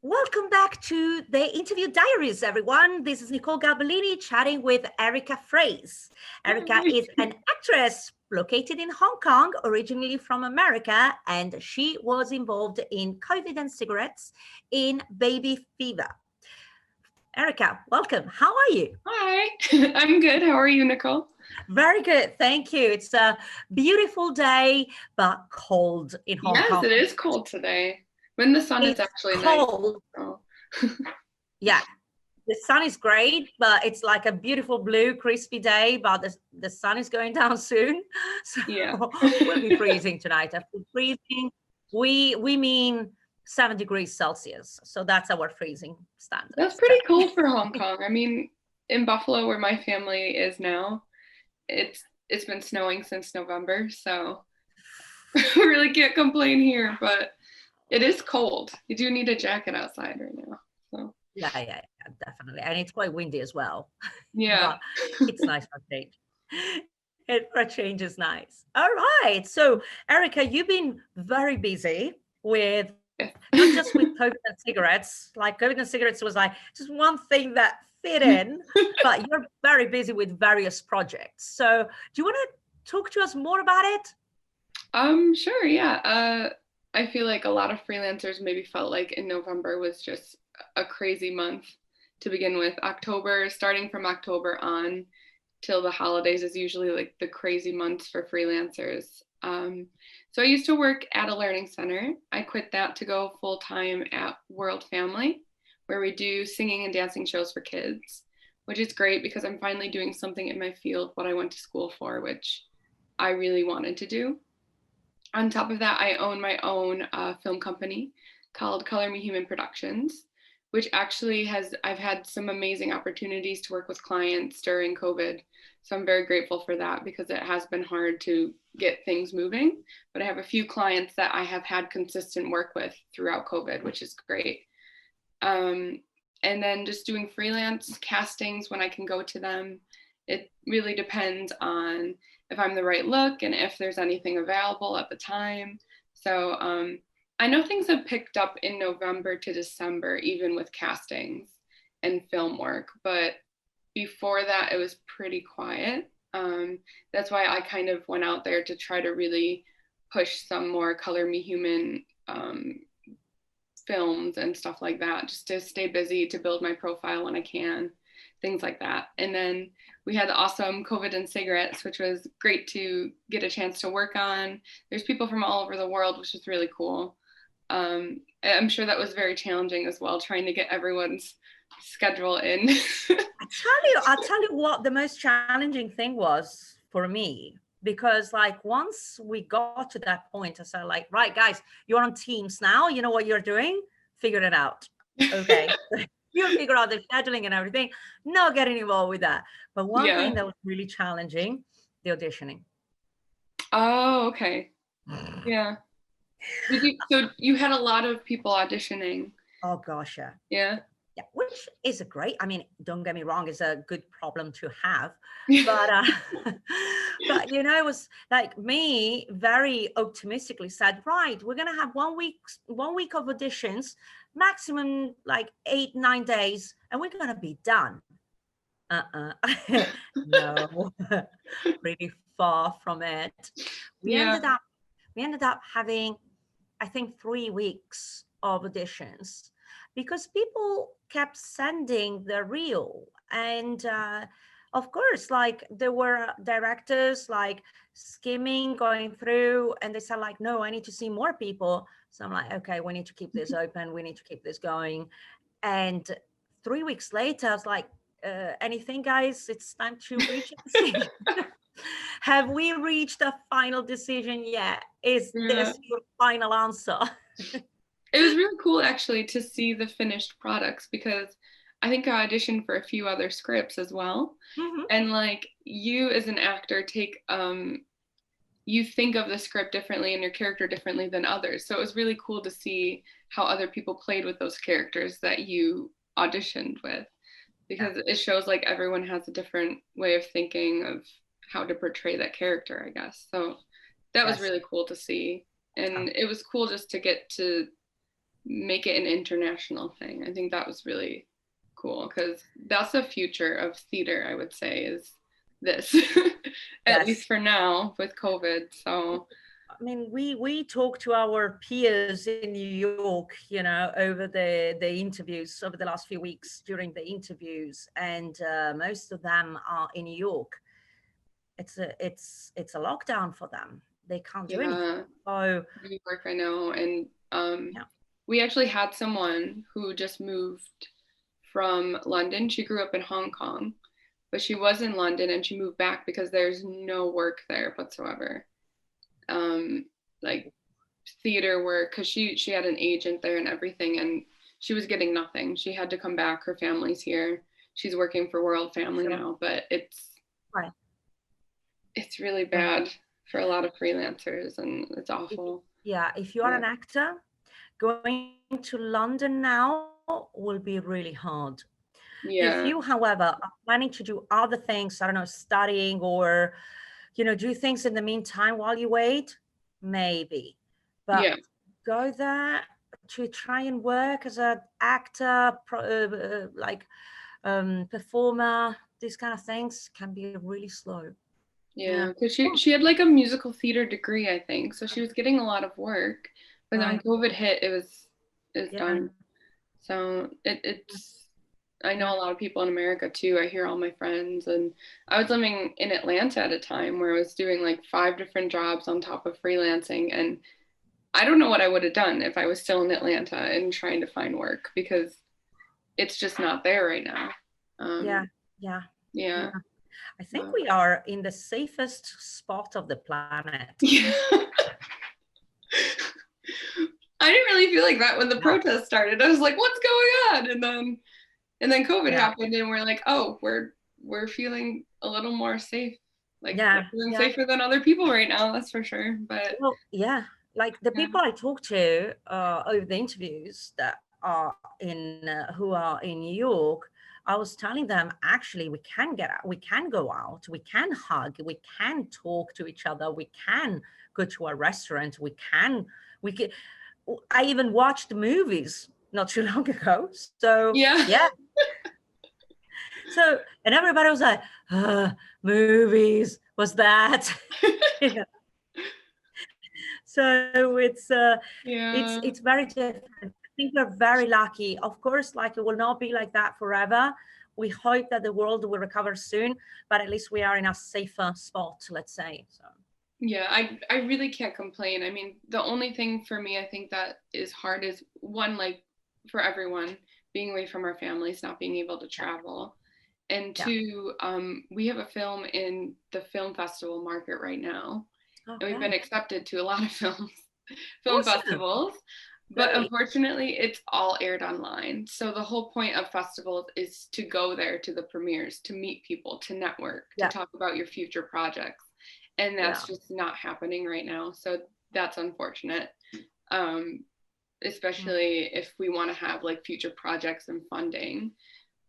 Welcome back to the interview diaries, everyone. This is Nicole Garbellini chatting with Erika Frase. Erika is an actress located in Hong Kong, originally from America, and she was involved in COVID and cigarettes in baby fever. Erika, welcome. How are you? Hi, I'm good. How are you, Nicole? Very good. Thank you. It's a beautiful day, but cold in Hong Yes, Kong. it is cold today. When the sun is It's actually nice. cold. Oh. Yeah, the sun is great, but it's like a beautiful blue, crispy day, but the sun is going down soon. So Yeah. we'll be freezing tonight. After freezing, we mean 7 degrees Celsius. So that's our freezing That's standards. pretty cold for Hong Kong. I mean, in Buffalo, where my family is now, it's been snowing since November, so we really can't complain here, but it is cold. You do need a jacket outside right now. So Yeah, definitely. And it's quite windy as well. yeah. But it's nice for a change. It for a change is nice. All right. So Erika, you've been very busy with not just with COVID and cigarettes. Like COVID and cigarettes was like just one thing that fit in, but you're very busy with various projects. So do you want to talk to us more about it? Sure, yeah. I feel like a lot of freelancers maybe felt like in November was just a crazy month to begin with. October, starting from October on till the holidays is usually like the crazy months for freelancers. So I used to work at a learning center. I quit that to go full time at World Family, where we do singing and dancing shows for kids, which is great because I'm finally doing something in my field, what I went to school for, which I really wanted to do. On top of that, I own my own film company called Color Me Human Productions, which actually I've had some amazing opportunities to work with clients during COVID. So I'm very grateful for that because it has been hard to get things moving. But I have a few clients that I have had consistent work with throughout COVID, which is great. And then just doing freelance castings when I can go to them. It really depends on if I'm the right look and if there's anything available at the time. So I know things have picked up in November to December, even with castings and film work, but before that, it was pretty quiet. That's why I kind of went out there to try to really push some more Color Me Human films and stuff like that, just to stay busy, to build my profile when I can, things like that. And then we had the awesome COVID and cigarettes, which was great to get a chance to work on. There's people from all over the world, which is really cool. I'm sure that was very challenging as well, trying to get everyone's schedule in. I'll tell you what the most challenging thing was for me, because like once we got to that point, I said like, right, guys, you're on Teams now. You know what you're doing? Figure it out. Okay. You figure out the scheduling and everything. Not getting involved with that. But one Yeah. thing that was really challenging, the auditioning. Oh, okay. Yeah. So you had a lot of people auditioning. Oh gosh, yeah. Yeah. Yeah, which is a great, I mean, don't get me wrong, it's a good problem to have. But but it was like me very optimistically said, right, we're gonna have 1 week of auditions, maximum like 8-9 days, and we're gonna be done. Uh-uh. No, pretty far from it. We Yeah. ended up we ended up having, I think, 3 weeks of auditions because people kept sending the reel. And of course, like there were directors like skimming, going through, and they said like, no, I need to see more people. So I'm like, okay, we need to keep this open. We need to keep this going. And 3 weeks later, I was like, anything, guys? It's time to reach a decision. Have we reached a final decision yet? Is Yeah. this your final answer? It was really cool actually to see the finished products because I think I auditioned for a few other scripts as well. Mhm. And like you as an actor take you think of the script differently and your character differently than others. So it was really cool to see how other people played with those characters that you auditioned with Yeah, because it shows like everyone has a different way of thinking of how to portray that character, I guess. So that was yes. really cool to see. Oh, And it was cool just to get to make it an international thing. I think that was really cool because that's the future of theater, I would say, is this, at least Yes. for now with COVID. So, I mean, we talk to our peers in New York, over the interviews over the last few weeks during the interviews, and most of them are in New York. It's a lockdown for them. They can't do anything. yeah, So New York, I know. And yeah, we actually had someone who just moved from London. She grew up in Hong Kong, but she was in London and she moved back because there's no work there whatsoever. Like theater work, because she had an agent there and everything, and she was getting nothing. She had to come back. Her family's here. She's working for World Family sure, now, but right. it's really Yeah. bad for a lot of freelancers, and it's If, awful. yeah, if you are Yeah. an actor, going to London now will be really hard. If Yeah. you, however, are planning to do other things, I don't know, studying or, do things in the meantime while you wait, maybe. But Yeah. go there to try and work as an actor, like performer, these kind of things can be really slow. Yeah. Yeah, because she had like a musical theater degree, I think. So she was getting a lot of work. But then when Right. COVID hit, it was Yeah. done. So it's I know Yeah. a lot of people in America too. I hear all my friends, and I was living in Atlanta at a time where I was doing like 5 different jobs on top of freelancing, and I don't know what I would have done if I was still in Atlanta and trying to find work because it's just not there right now. Yeah. Um, Yeah. yeah. Yeah. I think Uh, we are in the safest spot of the planet. yeah. I didn't really feel like that when the Yeah. protest started. I was like, what's going on? And then COVID Yeah. happened and we're like, oh, we're feeling a little more safe. Like we're Yeah. feeling Yeah. safer than other people right now, that's for sure. But Well, yeah. Like the yeah. people I talk to over the interviews that are who are in New York, I was telling them actually we can get out, we can go out, we can hug, we can talk to each other, we can go to a restaurant, we can. I even watched movies not too long ago. So Yeah. yeah. So and everybody was like, movies, was that? Yeah. So Yeah. it's very different. I think we're very lucky. Of course, like it will not be like that forever. We hope that the world will recover soon, but at least we are in a safer spot, let's say. So Yeah, I really can't complain. I mean, the only thing for me I think that is hard is one, like for everyone, being away from our families, not being able to yeah, travel. And yeah. two, we have a film in the film festival market right now, and we've been Okay. accepted to a lot of film Awesome. festivals. But Great. unfortunately, it's all aired online. So the whole point of festivals is to go there to the premieres, to meet people, to network, to Yeah. talk about your future projects. And Yeah. that's just not happening right now. So that's unfortunate. Um, Mm, Especially if we want to have like future projects and funding.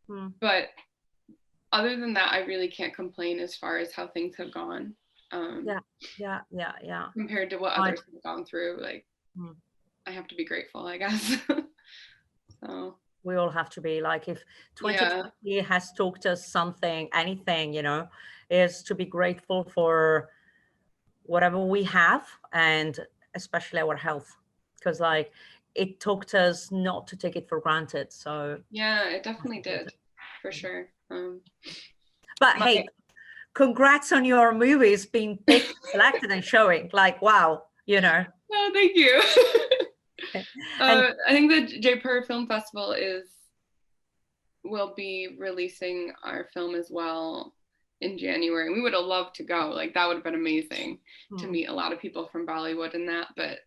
mm. But other than that, I really can't complain as far as how things have gone, um, Yeah. Yeah. Yeah. Yeah. compared to what I, others have gone through. Like, mm. I have to be grateful, I guess. So, We all have to be like, if yeah, 2020 has taught us something, anything, is to be grateful for whatever we have, and especially our health, because like it taught us not to take it for granted. So yeah, it that's definitely did, important. for sure. But My, hey, congrats on your movies being picked, selected, and showing. Like, wow, oh, thank you. and I think the Jaipur Film Festival will be releasing our film as well in January. We would have loved to go. Like that would have been amazing to hmm. meet a lot of people from Bollywood and that, but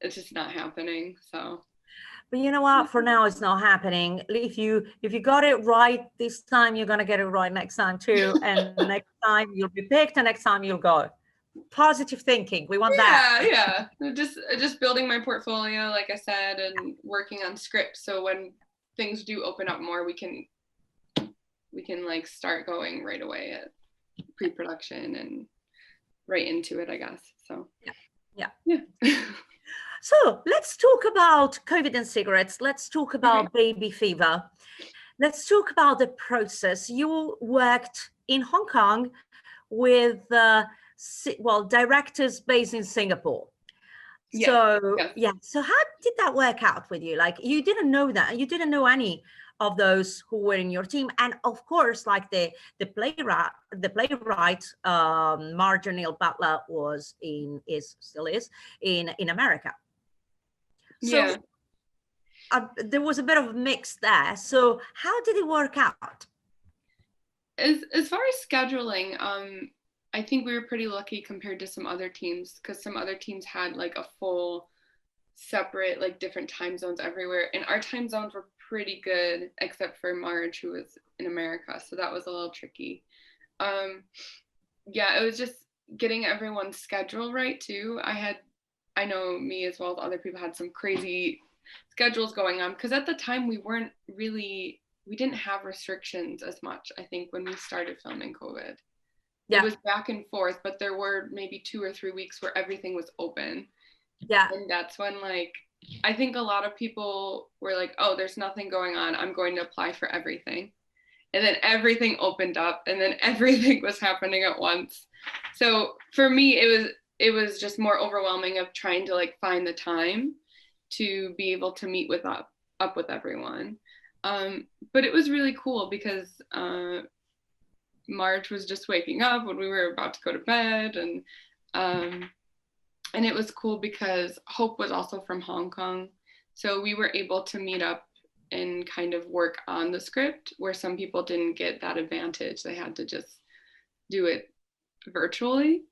it's just not happening. So But you know what? For now, it's not happening. If you got it right this time, you're gonna get it right next time too. And next time you'll be picked, and next time you'll go. Positive thinking. We want that. yeah. Just building my portfolio, like I said, and working on scripts. So when things do open up more, we can like start going right away at pre-production and right into it, I guess. So Yeah. Yeah. yeah. So let's talk about COVID and cigarettes. Let's talk Okay. about baby fever. Let's talk about the process. You worked in Hong Kong with, well, directors based in Singapore. Yes. So Yes. yeah, so how did that work out with you? Like you didn't know that, you didn't know any of those who were in your team, and of course, like the playwright Marjorie Neal Butler was in is still is in America. Yeah. So there was a bit of a mix there. So how did it work out? As far as scheduling, I think we were pretty lucky compared to some other teams because some other teams had like a full separate like different time zones everywhere, and our time zones were pretty good except for Marge who was in America, so that was a little tricky. Yeah, it was just getting everyone's schedule right too. I know me as well as other people had some crazy schedules going on because at the time we didn't have restrictions as much. I think when we started filming COVID, it Yeah, was back and forth, but there were maybe 2 or 3 weeks where everything was open. yeah, And that's when like I think a lot of people were like, oh, there's nothing going on, I'm going to apply for everything. And then everything opened up and then everything was happening at once. So for me it was just more overwhelming of trying to like find the time to be able to meet up with everyone. But it was really cool because Marge was just waking up when we were about to go to bed, and it was cool because Hope was also from Hong Kong, so we were able to meet up and kind of work on the script where some people didn't get that advantage. They had to just do it virtually.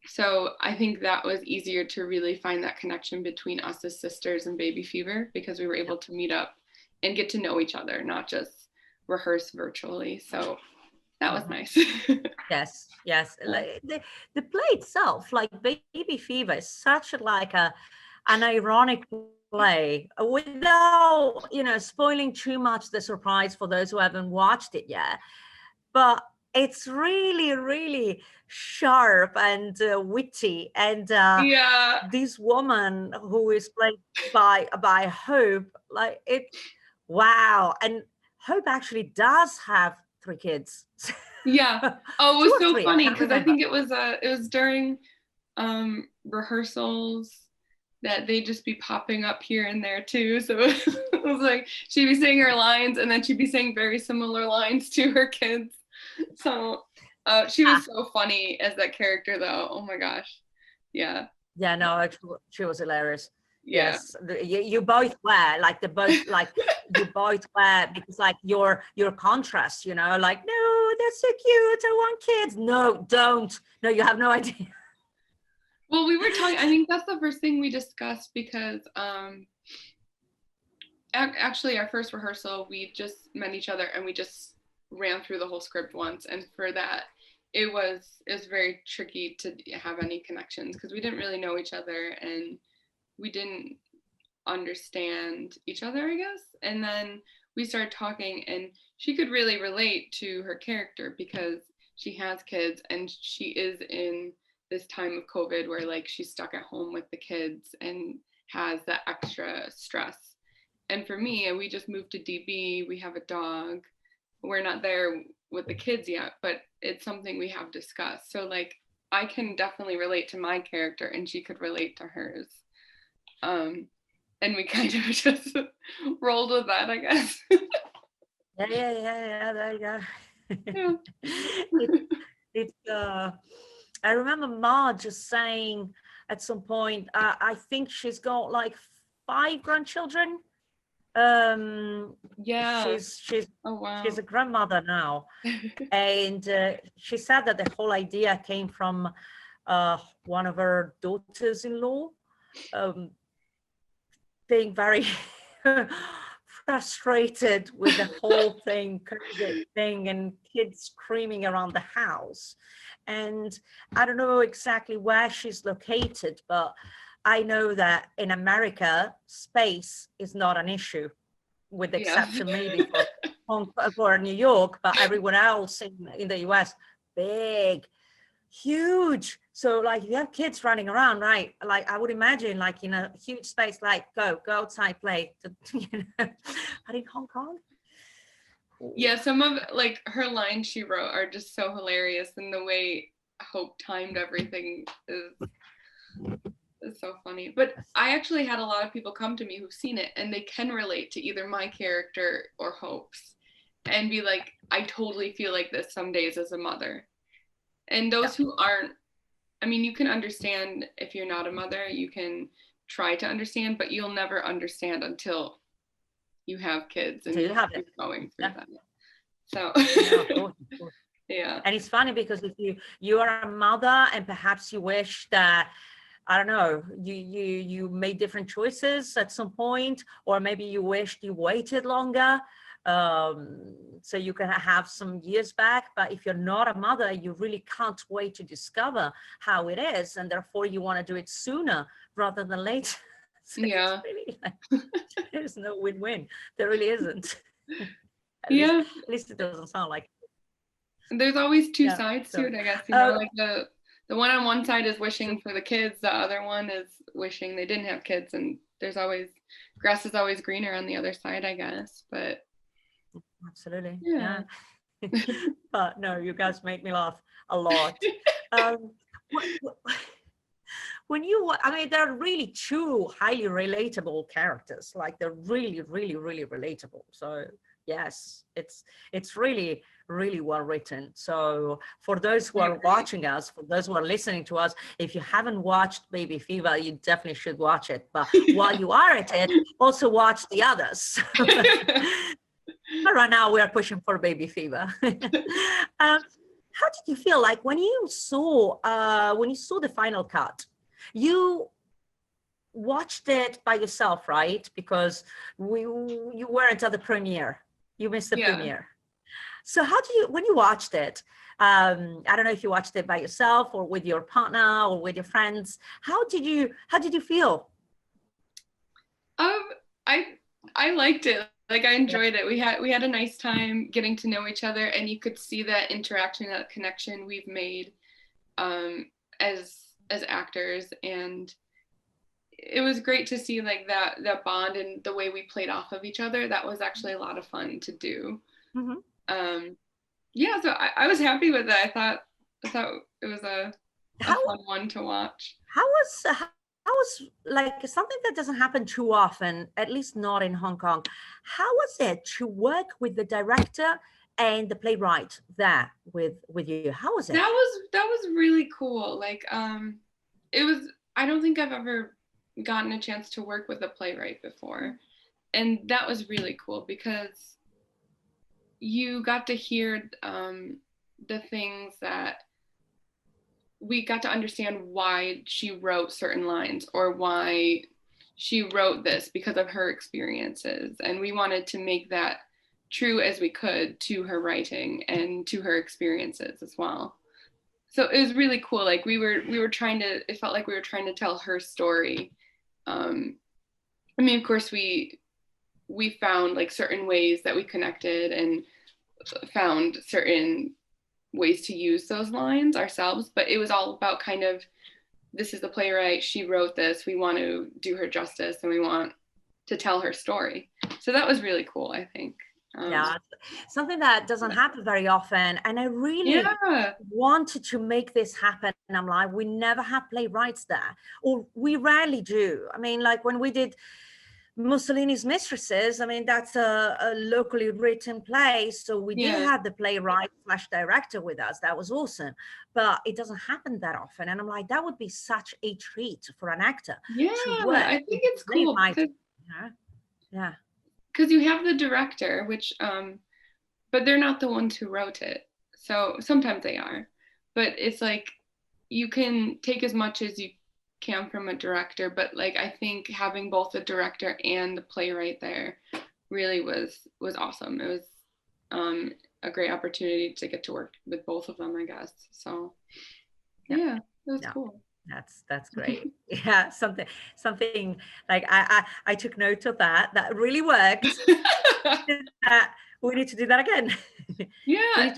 So I think that was easier to really find that connection between us as sisters and Baby Fever because we were able to meet up and get to know each other, not just rehearse virtually. So that was mhm. nice. Yes, yes. Like the play itself, like Baby Fever, is such like an ironic play without, spoiling too much the surprise for those who haven't watched it yet. But it's really, really sharp and witty. And Yeah. this woman who is played by Hope, like it, wow. And Hope actually does have 3 kids. Yeah. Oh, it Two was or so three, I funny can't because I remember. think it was during rehearsals that they just be popping up here and there too. So it was like she'd be saying her lines and then she'd be saying very similar lines to her kids. So she was Ah, so funny as that character though. Oh my gosh. Yeah. yeah, no, actually, she was hilarious. Yeah. Yes, you both were like the both like you both were because like your contrast, like no, that's so cute. I want kids. No, don't. No, you have no idea. Well, we were talking, I think that's the first thing we discussed because actually our first rehearsal we just met each other and we just ran through the whole script once, and for that it was very tricky to have any connections because we didn't really know each other and we didn't understand each other, I guess. And then we started talking and she could really relate to her character because she has kids and she is in this time of COVID where like she's stuck at home with the kids and has that extra stress. And for me, we just moved to DB, we have a dog. We're not there with the kids yet, but it's something we have discussed. So like I can definitely relate to my character and she could relate to hers. Um, and we kind of just rolled with that, I guess. Yeah, yeah, yeah, yeah. There you go. Yeah. it, it. I remember Ma just saying at some point. I think she's got like 5 grandchildren. Yeah. She's Oh wow. she's a grandmother now, and she said that the whole idea came from one of her daughters-in-law, um, being very frustrated with the whole thing, COVID thing, and kids screaming around the house. And I don't know exactly where she's located, but I know that in America, space is not an issue, with the Yeah. exception maybe for for New York, but everywhere else in the US, big. huge. So like you have kids running around, right? Like I would imagine like in a huge space, like go outside, play. But in Hong Kong, Yeah, some of like her lines she wrote are just so hilarious, and the way Hope timed everything is so funny. But I actually had a lot of people come to me who've seen it and they can relate to either my character or Hope's and be like, I totally feel like this some days as a mother. And those who aren't, I mean, you can understand if you're not a mother, you can try to understand, but you'll never understand until you have kids and you have you're it. going through that. So Yeah, of course. Yeah. And it's funny because if you are a mother and perhaps you wish that, I don't know, you made different choices at some point, or maybe you wished you waited longer, so you can have some years back. But if you're not a mother, you really can't wait to discover how it is, and therefore you want to do it sooner rather than later. So yeah. it's really like, there's no win-win. There really isn't. Yeah. At least it doesn't sound like. There's always two sides to it, I guess. You know, like the one on one side is wishing for the kids, the other one is wishing they didn't have kids, and there's always grass is always greener on the other side, I guess. But absolutely, yeah. But no, you guys make me laugh a lot. When you, I mean, they're really two highly relatable characters. Like they're really, really, really relatable. So yes, it's really, really well written. So for those who are watching us, for those who are listening to us, if you haven't watched Baby Fever, you definitely should watch it. But while you are at it, also watch the others. But right now we are pushing for Baby Fever. How did you feel like when you saw the final cut? You watched it by yourself, right? Because you weren't at the premiere. You missed the premiere. So how did you, when you watched it, I don't know if you watched it by yourself or with your partner or with your friends, how did you feel? I liked it. Like I enjoyed it. We had a nice time getting to know each other, and you could see that interaction, that connection we've made as actors, and it was great to see like that bond and the way we played off of each other. That was actually a lot of fun to do. Yeah, so I was happy with it. I thought it was a fun one to watch. How was like something that doesn't happen too often, at least not in Hong Kong. How was it to work with the director and the playwright there with you? How was it? That was really cool. Like it was, I don't think I've ever gotten a chance to work with a playwright before. And that was really cool because you got to hear the things that we got to understand why she wrote certain lines or why she wrote this because of her experiences. And we wanted to make that true as we could to her writing and to her experiences as well. So it was really cool. Like we were trying to, it felt like we were trying to tell her story. I mean, of course we found like certain ways that we connected and found certain ways to use those lines ourselves, but it was all about kind of, this is the playwright, she wrote this, we want to do her justice and we want to tell her story. So that was really cool, I think. Yeah, something that doesn't happen very often, and I really wanted to make this happen. And I'm like, we never have playwrights there, or we rarely do. I mean, like when we did Mussolini's Mistresses, I mean, that's a locally written play. So we did have the playwright / director with us. That was awesome. But it doesn't happen that often. And I'm like, that would be such a treat for an actor. Yeah, I think it's cool. Yeah. Because you have the director, which, but they're not the ones who wrote it. So sometimes they are. But it's like, you can take as much as you can from a director, but like I think having both the director and the playwright there really was awesome. It was a great opportunity to get to work with both of them, I guess. So yeah, it was cool. That's great. Yeah, something like I took note of that really worked. We need to do that again. Yeah,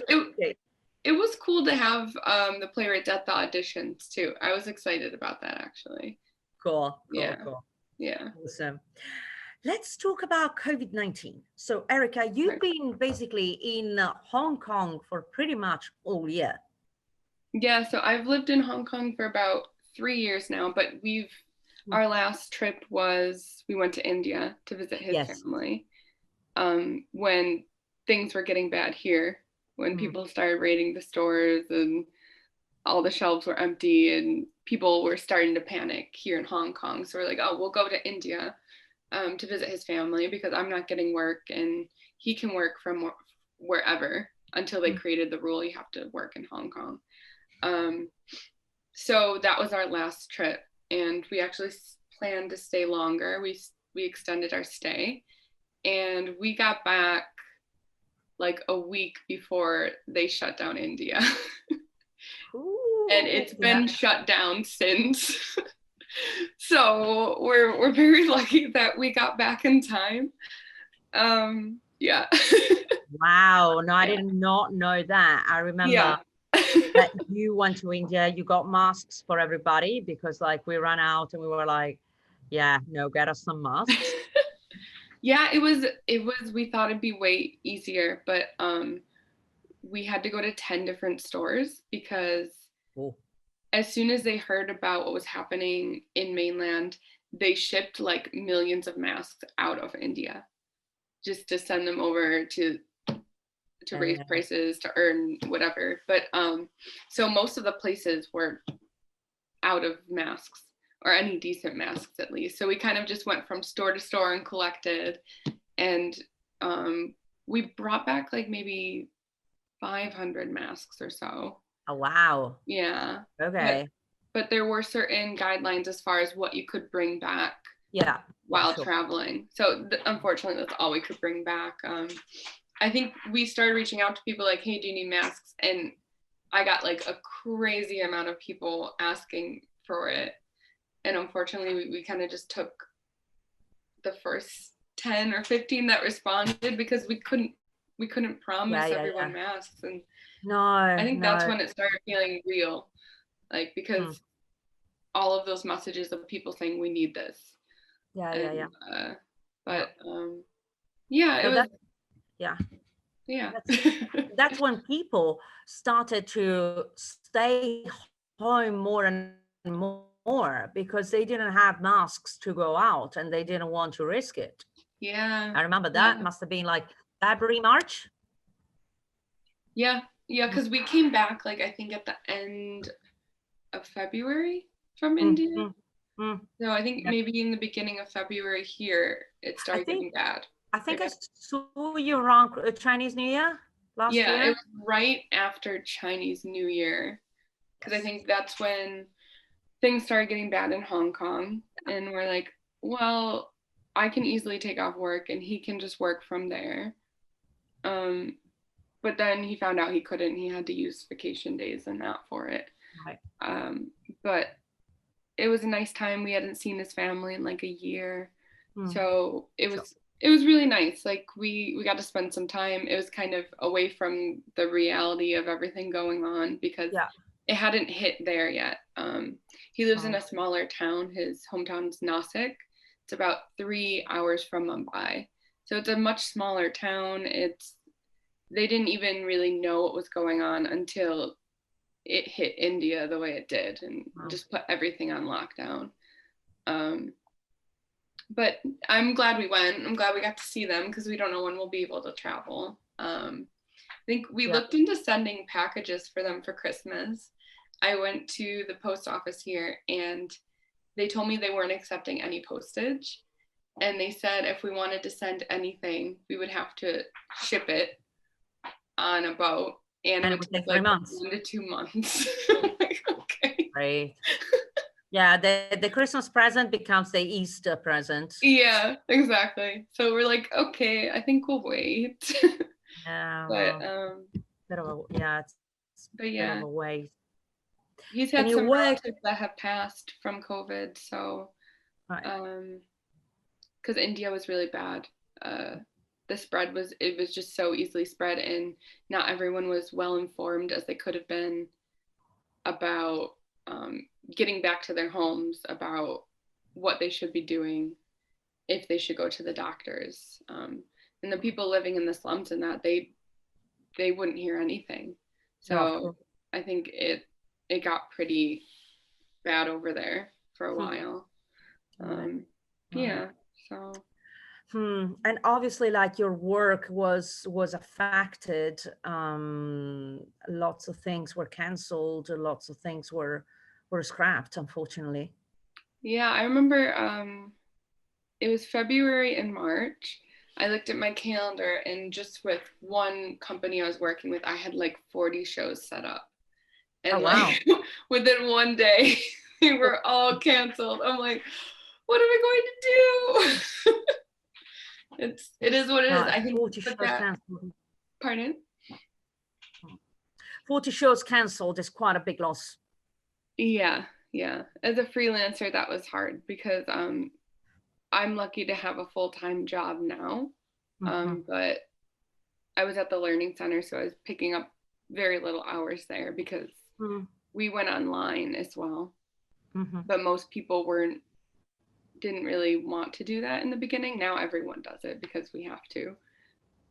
it was cool to have the playwrights at the auditions too. I was excited about that actually. Cool, cool, Yeah. cool. Yeah. Awesome. Let's talk about COVID-19. So, Erika, you've been basically in Hong Kong for pretty much all year. Yeah, so I've lived in Hong Kong for about 3 years now, but our last trip was we went to India to visit his Yes. family when things were getting bad here, when people started raiding the stores and all the shelves were empty and people were starting to panic here in Hong Kong. So we're like, oh, we'll go to India to visit his family because I'm not getting work and he can work from wherever until they created the rule you have to work in Hong Kong. So that was our last trip, and we actually planned to stay longer. We extended our stay, and we got back like a week before they shut down India. Ooh, and it's been shut down since. So we're very lucky that we got back in time. Yeah. Wow. No, I did not know that. I remember that you went to India, you got masks for everybody because like we ran out and we were like, yeah, no, get us some masks. Yeah, it was we thought it'd be way easier, but we had to go to 10 different stores because as soon as they heard about what was happening in mainland, they shipped like millions of masks out of India just to send them over to raise prices, to earn whatever. But so most of the places were out of masks, or any decent masks at least. So we kind of just went from store to store and collected, and we brought back like maybe 500 masks or so. Oh, wow. Yeah. Okay. But there were certain guidelines as far as what you could bring back while traveling. So unfortunately, that's all we could bring back. I think we started reaching out to people like, hey, do you need masks? And I got like a crazy amount of people asking for it. And unfortunately, we kind of just took the first 10 or 15 that responded because we couldn't promise everyone masks. And I think that's when it started feeling real, like because all of those messages of people saying we need this. But it was that's when people started to stay home more and more because they didn't have masks to go out and they didn't want to risk it. I remember that must have been like February, March. Because we came back like I think at the end of February from India. So I think maybe in the beginning of February here it started getting bad. I think I saw you around Chinese New Year last year. Yeah, it was right after Chinese New Year because I think that's when things started getting bad in Hong Kong, and we're like, well, I can easily take off work and he can just work from there. But then he found out he couldn't. He had to use vacation days and that for it. But it was a nice time. We hadn't seen his family in like a year. So it was really nice. Like we got to spend some time. It was kind of away from the reality of everything going on because it hadn't hit there yet. He lives in a smaller town. His hometown is Nasik. It's about 3 hours from Mumbai. So it's a much smaller town. They didn't even really know what was going on until it hit India the way it did and just put everything on lockdown. But I'm glad we went. I'm glad we got to see them because we don't know when we'll be able to travel. I think we looked into sending packages for them for Christmas. I went to the post office here and they told me they weren't accepting any postage. And they said if we wanted to send anything, we would have to ship it on a boat, and it would take like 1 to 2 months. Like, okay. Right. Yeah, the Christmas present becomes the Easter present. Yeah, exactly. So we're like, okay, I think we'll wait. But bit of a it's but yeah, bit of a wait. He's had some relatives that have passed from COVID, so because India was really bad the spread it was just so easily spread, and not everyone was well informed as they could have been about getting back to their homes, about what they should be doing, if they should go to the doctors. And the people living in the slums and that they wouldn't hear anything. No, of So course. I think it got pretty bad over there for a while. Right. Yeah. So. And obviously, like, your work was affected. Lots of things were canceled. Lots of things were scrapped, unfortunately. Yeah, I remember it was February and March. I looked at my calendar, and just with one company I was working with, I had like 40 shows set up. Oh, And wow. like within one day, they were all canceled. I'm like, what am I going to do? It is what it is. I think 40 with shows that, canceled. pardon? 40 shows canceled is quite a big loss. Yeah. As a freelancer, that was hard because I'm lucky to have a full-time job now. But I was at the learning center, so I was picking up very little hours there because we went online as well. But most people didn't really want to do that in the beginning. Now everyone does it because we have to.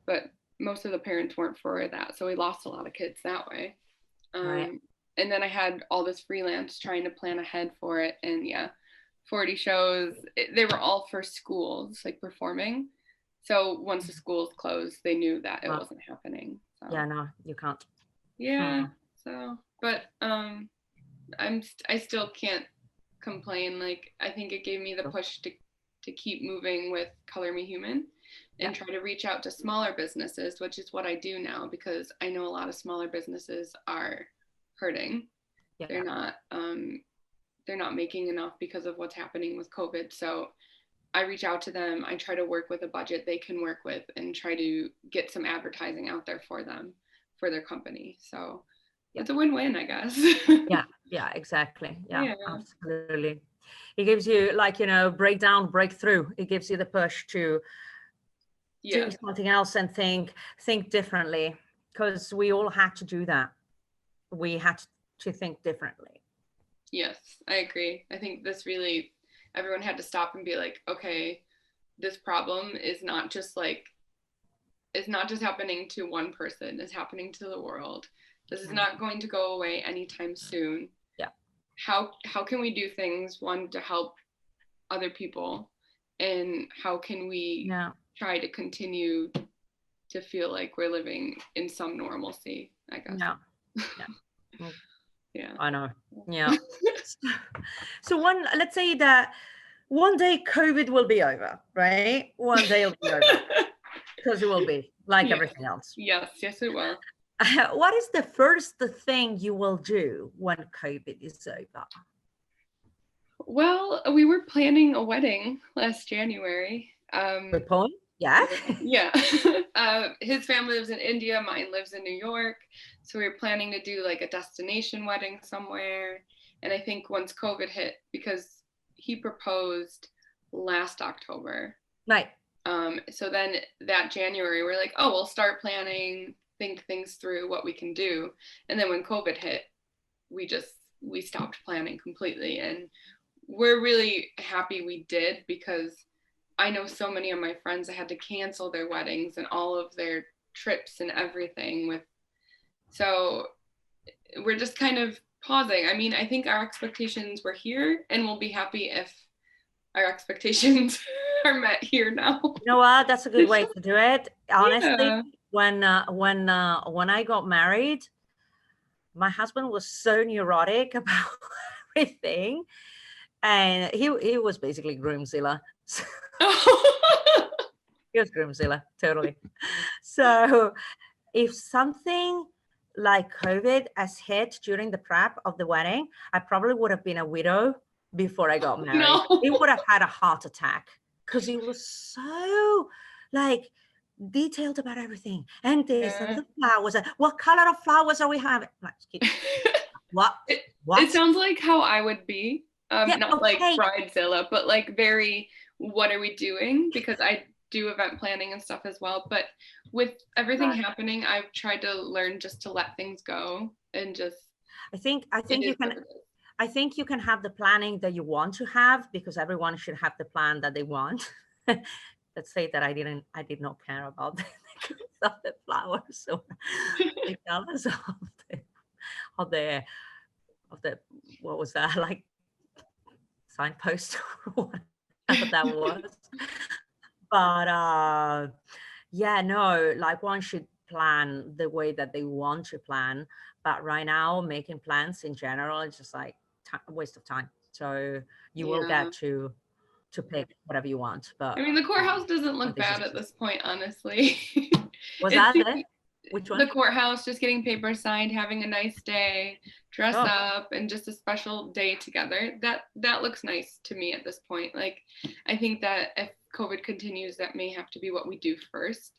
But most of the parents weren't for that, so we lost a lot of kids that way. Right. And then I had all this freelance trying to plan ahead for it, and yeah, 40 shows. They were all for schools, like performing. So once the schools closed, they knew that it wasn't happening. So. Yeah, no, you can't. Yeah. So, but I still can't complain. Like, I think it gave me the push to keep moving with Color Me Human and try to reach out to smaller businesses, which is what I do now, because I know a lot of smaller businesses are hurting. Yeah. They're not making enough because of what's happening with COVID. So I reach out to them. I try to work with a budget they can work with and try to get some advertising out there for them, for their company. So it's a win-win, I guess. Yeah, exactly. Yeah, absolutely. It gives you, like, breakthrough. It gives you the push to do something else and think differently, because we all had to do that. We had to think differently. Yes, I agree. I think everyone had to stop and be like, okay, this problem is not just happening to one person, it's happening to the world. This is not going to go away anytime soon. Yeah. How can we do things, one, to help other people, and how can we try to continue to feel like we're living in some normalcy, I guess. Yeah. I know. Yeah. So let's say that one day COVID will be over, right? One day it'll be over, because it will be like everything else. Yes, it will. What is the first thing you will do when COVID is over? Well, we were planning a wedding last January. Good point. Yeah. Yeah. His family lives in India. Mine lives in New York. So we were planning to do like a destination wedding somewhere. And I think once COVID hit, because he proposed last October. Right. So then that January, we're like, oh, we'll start planning, think things through, what we can do. And then when COVID hit, we stopped planning completely. And we're really happy we did, because I know so many of my friends that had to cancel their weddings and all of their trips and everything so we're just kind of pausing. I mean, I think our expectations were here, and we'll be happy if our expectations are met here now. You know what? That's a good way to do it. Honestly, when I got married, my husband was so neurotic about everything, and he was basically groomzilla. He was groomzilla, totally. So if something like COVID has hit during the prep of the wedding, I probably would have been a widow before I got married. No. He would have had a heart attack, because he was so like detailed about everything, and this and the flowers, and what color of flowers are we having? What? It sounds like how I would be. Not like bridezilla, but like very, what are we doing? Because I do event planning and stuff as well. But with everything happening, I've tried to learn just to let things go and just, I think it you is can what it is. I think you can have the planning that you want to have, because everyone should have the plan that they want. Let's say that I did not care about the colors of the flowers or the colors the of the of the what was that, like, signpost or whatever that was. But yeah, no, like, one should plan the way that they want to plan. But right now, making plans in general is just like a waste of time. So you will Yeah. get to pick whatever you want. I But mean, the courthouse doesn't look this is bad at just, this point, honestly. was It that seems it? Which one? the courthouse, just getting papers signed, having a nice day, dress Oh, up, and just a special day together. That looks nice to me at this point. Like, I think that if COVID continues, that may have to be what we do first.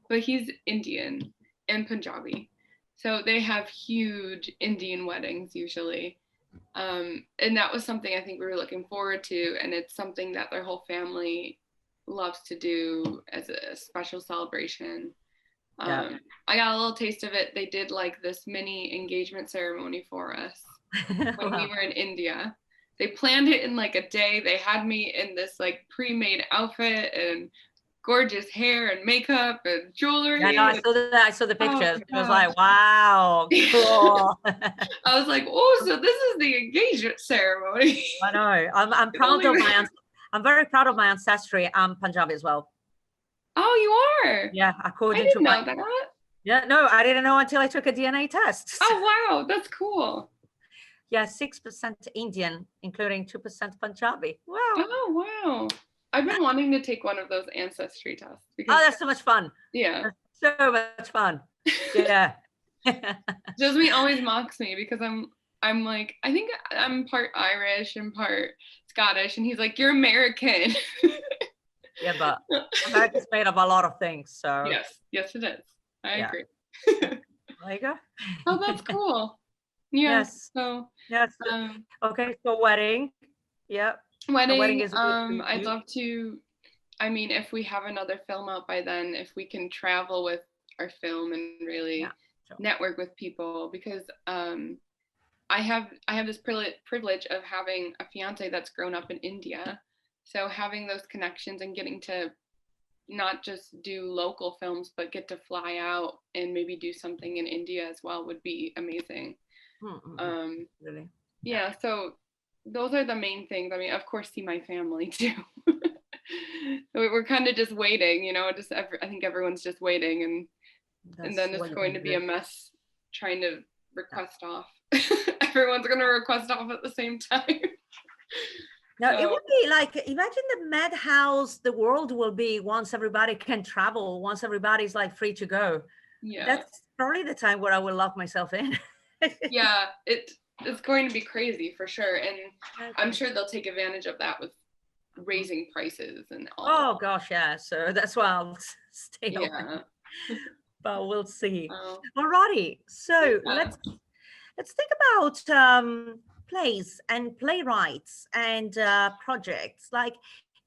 But he's Indian and Punjabi, so they have huge Indian weddings usually. And that was something I think we were looking forward to, and it's something that their whole family loves to do as a special celebration. yeah. I got a little taste of it. They did like this mini engagement ceremony for us when we Well, were in India. They planned it in like a day. They had me in this like pre-made outfit and gorgeous hair and makeup and yeah, no, jewelry. I saw the Oh pictures. my It was gosh. like, wow, cool. I was like, oh, so this is the engagement ceremony. I know. I'm It proud only of I'm very proud of my ancestry. I'm Punjabi as well. Oh, you are? Yeah, I according to didn't my, know that. yeah, no, I didn't know until I took a DNA test. Oh, wow, that's cool. Yeah, 6% Indian, including 2% Punjabi. Wow. Oh, wow. I've been wanting to take one of those ancestry tests Oh, because, that's so much fun. yeah, That's so much fun. Yeah. Jasmine always mocks me because I'm like, I think I'm part Irish and part Scottish, and he's like, you're American. Yeah, but America's made of a lot of things. So Yes, it is. I yeah. agree. There you go. Oh, that's cool. Yeah. Yes. So, Yes. um, Okay. So wedding. Yeah. A wedding wedding, is a good for I'd you. love to, I mean, if we have another film out by then, if we can travel with our film and Yeah. really Sure. network with people, because I have this privilege of having a fiance that's grown up in India, so having those connections and getting to not just do local films but get to fly out and maybe do something in India as well would be amazing. Um, Really. yeah, so those are the main things. I mean, of course, see my family too. We're kind of just waiting, just I think everyone's just waiting, and then That's what it's you going can to be do. a mess trying to Yeah. request off. Everyone's going to request off at the same time. No, it So, would be like, imagine the madhouse the world will be once everybody can travel, once everybody's like free to go. yeah. That's probably the time where I will lock myself in. Yeah, it's going to be crazy for sure. And I'm Okay. sure they'll take advantage of that with raising prices and all that. Oh gosh, yeah. So that's why I'll stay away. Yeah. But we'll see. Oh, Alrighty. So yeah. let's think about plays and playwrights and projects. Like,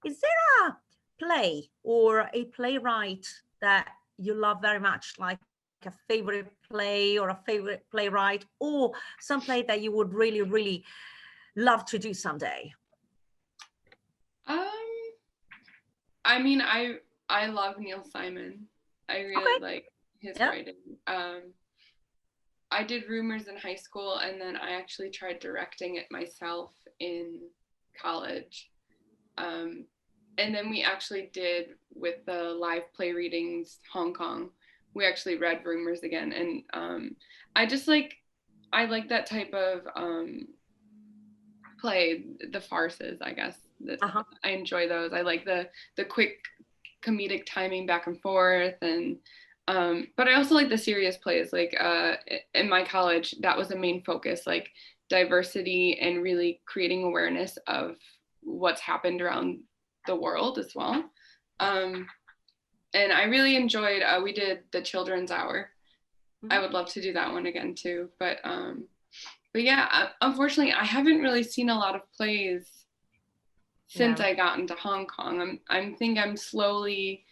is there a play or a playwright that you love very much, like a favorite play or a favorite playwright, or some play that you would really, really love to do someday? Um, I mean, I love Neil Simon. I really Okay. like his Yeah. writing. I did Rumors in high school, and then I actually tried directing it myself in college. And then we actually did, with the live play readings Hong Kong, we actually read Rumors again, and I just I like that type of play, the farces, I guess. Uh-huh. I enjoy those. I like the quick comedic timing back and forth, and but I also like the serious plays. Like in my college, that was the main focus, like diversity and really creating awareness of what's happened around the world as well. And I really enjoyed. We did the Children's Hour. I would love to do that one again too. But yeah, unfortunately, I haven't really seen a lot of plays since Yeah. I got into Hong Kong. I'm slowly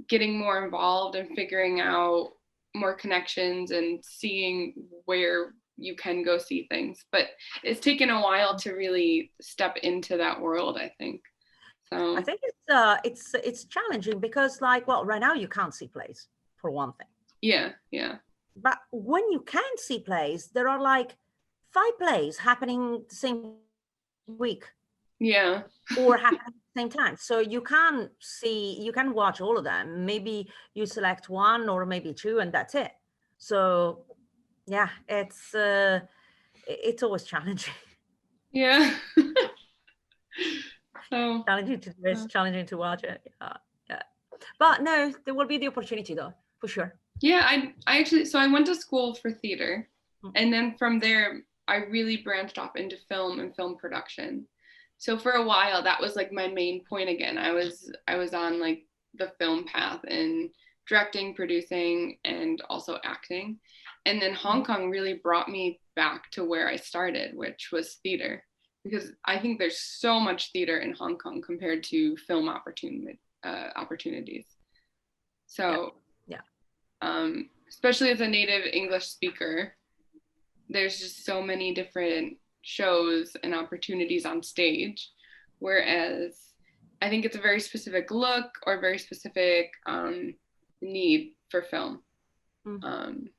getting more involved and figuring out more connections and seeing where you can go see things. But it's taken a while to really step into that world, I think. I So think it's challenging because, like, well, right now you can't see plays for one thing. yeah, yeah. But when you can see plays, there are like 5 plays happening the same week Yeah. or happening at the same time. So you can watch all of them. Maybe you select one or maybe two, and that's it. So yeah, it's always challenging. Yeah. So Challenging to do it, challenging to watch it. Yeah, yeah. But no, there will be the opportunity though, for sure. yeah, I actually, so I went to school for theater, Mm. and then from there I really branched off into film and film production. So for a while that was like my main point again. I was on like the film path and directing, producing, and also acting. And then Hong Mhm. Kong really brought me back to where I started, which was theater, because I think there's so much theater in Hong Kong compared to film opportunities. Yeah, So yeah. especially as a native English speaker, there's just so many different shows and opportunities on stage. Whereas I think it's a very specific look or very specific need for film. Mm. Um,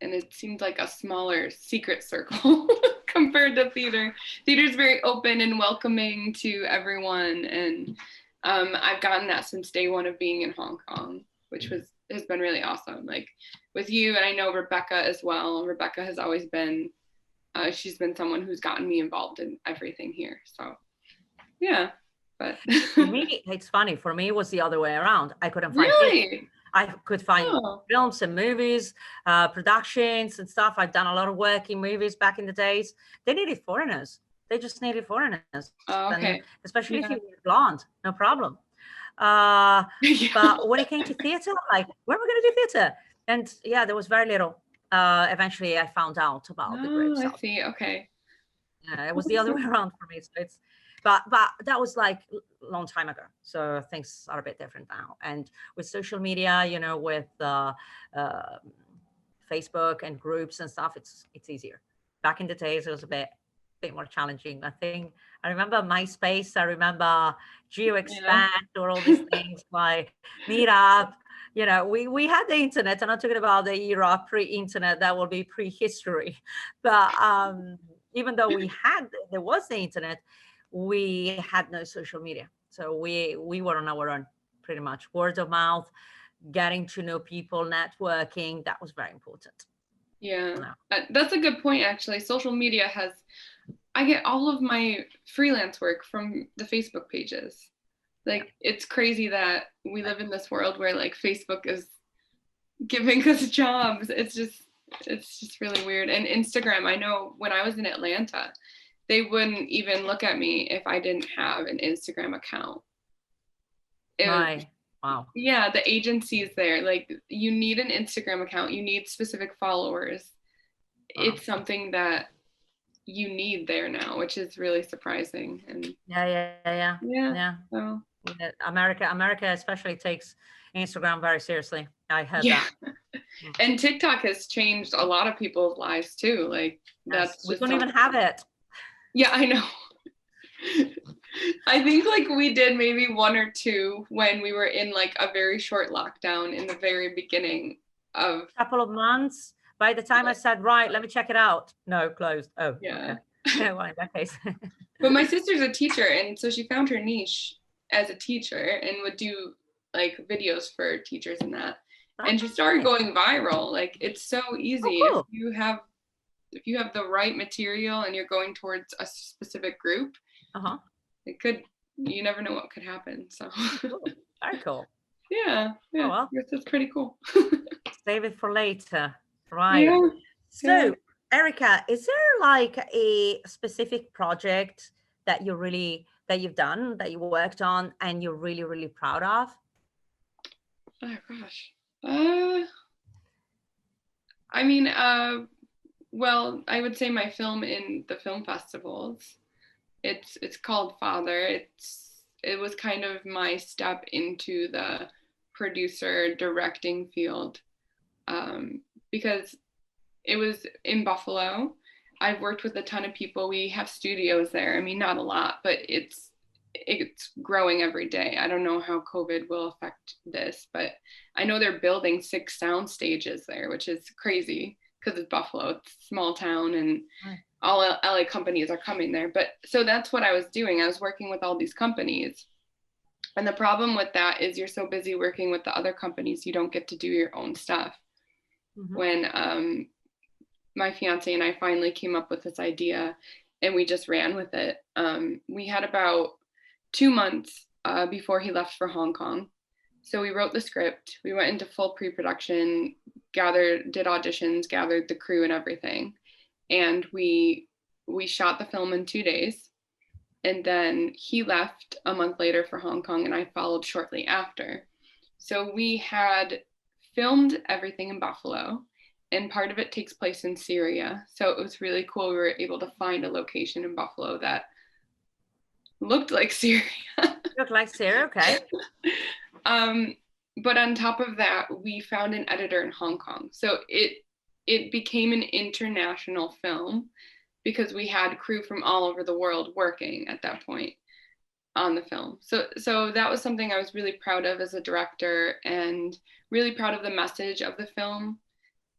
and it seemed like a smaller secret circle compared to theater. Theater's very open and welcoming to everyone. And I've gotten that since day one of being in Hong Kong, which has been really awesome. Like with you, and I know Rebecca as well. Rebecca has always been, she's been someone who's gotten me involved in everything here. So yeah, but For me, it's funny. For me, it was the other way around. I couldn't find theater. really, I could find oh films and movies, productions and stuff. I've done a lot of work in movies back in the days. They needed foreigners. They just needed foreigners, and okay, especially if you yeah, were blonde, no problem. Uh, yeah. but when it came to theater, I'm like, where am I going to do theater? And yeah, there was very little. Eventually, I found out about the Oh, groups I out. see. Okay. Yeah, it was the other way around for me. So but that was like a long time ago. So things are a bit different now. And with social media, with uh, Facebook and groups and stuff, it's easier. Back in the days, it was a bit more challenging. I think I remember MySpace. I remember Yeah. GeoExpand or all these things like Meetup. We had the internet. I'm not talking about the era pre-internet. That will be prehistory. But even though there was the internet, we had no social media. So we were on our own, pretty much word of mouth, getting to know people, networking. That was very important. Yeah, Yeah. that's a good point, actually. Social media has, I get all of my freelance work from the Facebook pages. Yeah. Like, it's crazy that we live in this world where like Facebook is giving us jobs. It's just really weird. And Instagram, I know when I was in Atlanta, they wouldn't even look at me if I didn't have an Instagram account. It was, Right. Wow. yeah, the agencies there, like you need an Instagram account, you need specific followers. Wow. It's something that you need there now, which is really surprising. And Yeah, yeah, yeah, yeah, yeah. so Yeah. America especially takes Instagram very seriously. I heard yeah. that. Mm. And TikTok has changed a lot of people's lives too. Like Yes. that's We just don't even something. have it. Yeah, I know. I think like we did maybe one or two when we were in like a very short lockdown in the very beginning of Couple of months. By the time I said, right, let me check it out. No, closed. Oh, yeah. okay. Well, in that case. But my sister's a teacher, and so she found her niche as a teacher and would do like videos for teachers and that. And she started Right. going viral. Like it's so Oh, easy cool. if you have the right material and you're going towards a specific group, Uh-huh. it could, you never know what could happen. So Cool. Very cool. yeah, Oh, yeah, I well, guess that's pretty cool. save it for later. Right. Yeah, yeah. So, Erica, is there like a specific project that you've done, that you worked on and you're really, really proud of? Oh gosh. Uh, I mean, well, I would say my film in the film festivals. It's called Father. It was kind of my step into the producer directing field, because it was in Buffalo. I've worked with a ton of people. We have studios there. I mean, not a lot, but it's growing every day. I don't know how COVID will affect this, but I know they're building 6 sound stages there, which is crazy because it's Buffalo. It's a small town, and all LA companies are coming there. But so that's what I was doing. I was working with all these companies. And the problem with that is you're so busy working with the other companies, you don't get to do your own stuff. Mm-hmm. When my fiance and I finally came up with this idea and we just ran with it. We had about 2 months before he left for Hong Kong. So we wrote the script, we went into full pre-production, did auditions, gathered the crew and everything. And we shot the film in 2 days. And then he left a month later for Hong Kong, and I followed shortly after. So we had filmed everything in Buffalo, and part of it takes place in Syria. So it was really cool. We were able to find a location in Buffalo that looked like Syria. Looked like Syria, okay. But on top of that, we found an editor in Hong Kong. So it became an international film because we had crew from all over the world working at that point on the film. So that was something I was really proud of as a director, and really proud of the message of the film.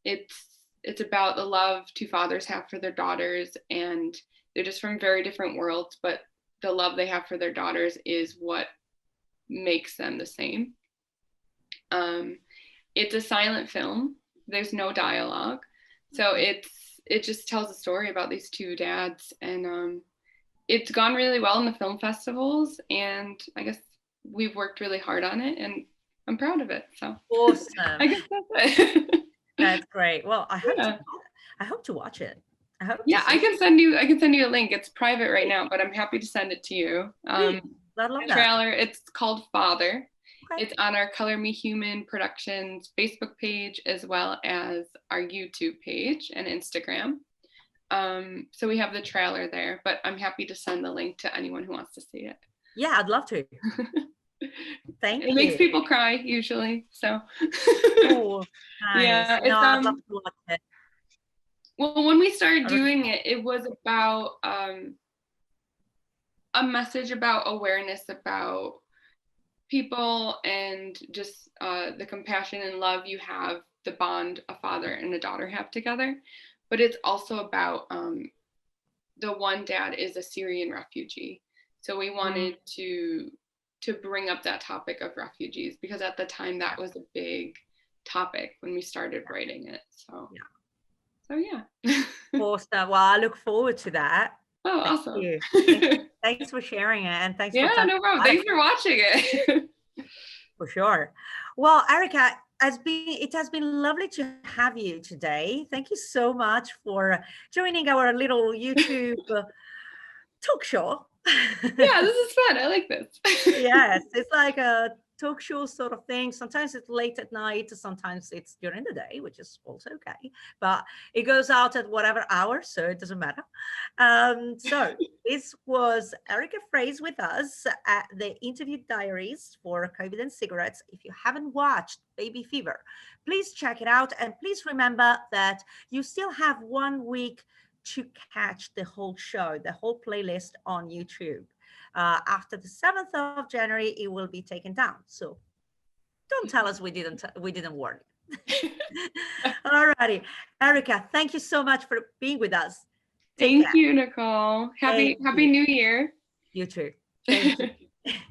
It's about the love two fathers have for their daughters, and they're just from very different worlds, but the love they have for their daughters is what makes them the same. It's a silent film. There's no dialogue. So it just tells a story about these two dads, and it's gone really well in the film festivals, and I guess we've worked really hard on it, and I'm proud of it. So awesome. I guess that's it. That's great. Well, I hope to watch it. I can send you a link. It's private right now, but I'm happy to send it to you. I love the trailer, it's called Father. Okay. It's on our Color Me Human Productions Facebook page, as well as our YouTube page and Instagram. So we have the trailer there, but I'm happy to send the link to anyone who wants to see it. Yeah, I'd love to. Thank you. It makes people cry usually, so. Oh, nice. Yeah, I'd love to watch it. Well, when we started doing it, it was about a message about awareness about people, and just the compassion and love you have, the bond a father and a daughter have together. But it's also about the one dad is a Syrian refugee. So we wanted to bring up that topic of refugees, because at the time that was a big topic when we started writing it. So yeah. Awesome. Well, I look forward to that. Oh, awesome. Thanks for sharing it, and thanks for no problem. Thanks for watching it. For sure. Well, Erika, it has been lovely to have you today. Thank you so much for joining our little YouTube talk show. Yeah, this is fun. I like this. Yes, it's like a talk show sort of thing. Sometimes it's late at night, sometimes it's during the day, which is also okay, but it goes out at whatever hour, so it doesn't matter. So this was Erika Frase with us at the interview Diaries for COVID and Cigarettes. If you haven't watched Baby Fever, please check it out, and please remember that you still have 1 week to catch the whole show, the whole playlist on YouTube. After the 7th of January, it will be taken down. So don't tell us we didn't warn you. All righty. Erika, thank you so much for being with us. Thank you, Nicole. Happy New Year. You too. Thank you.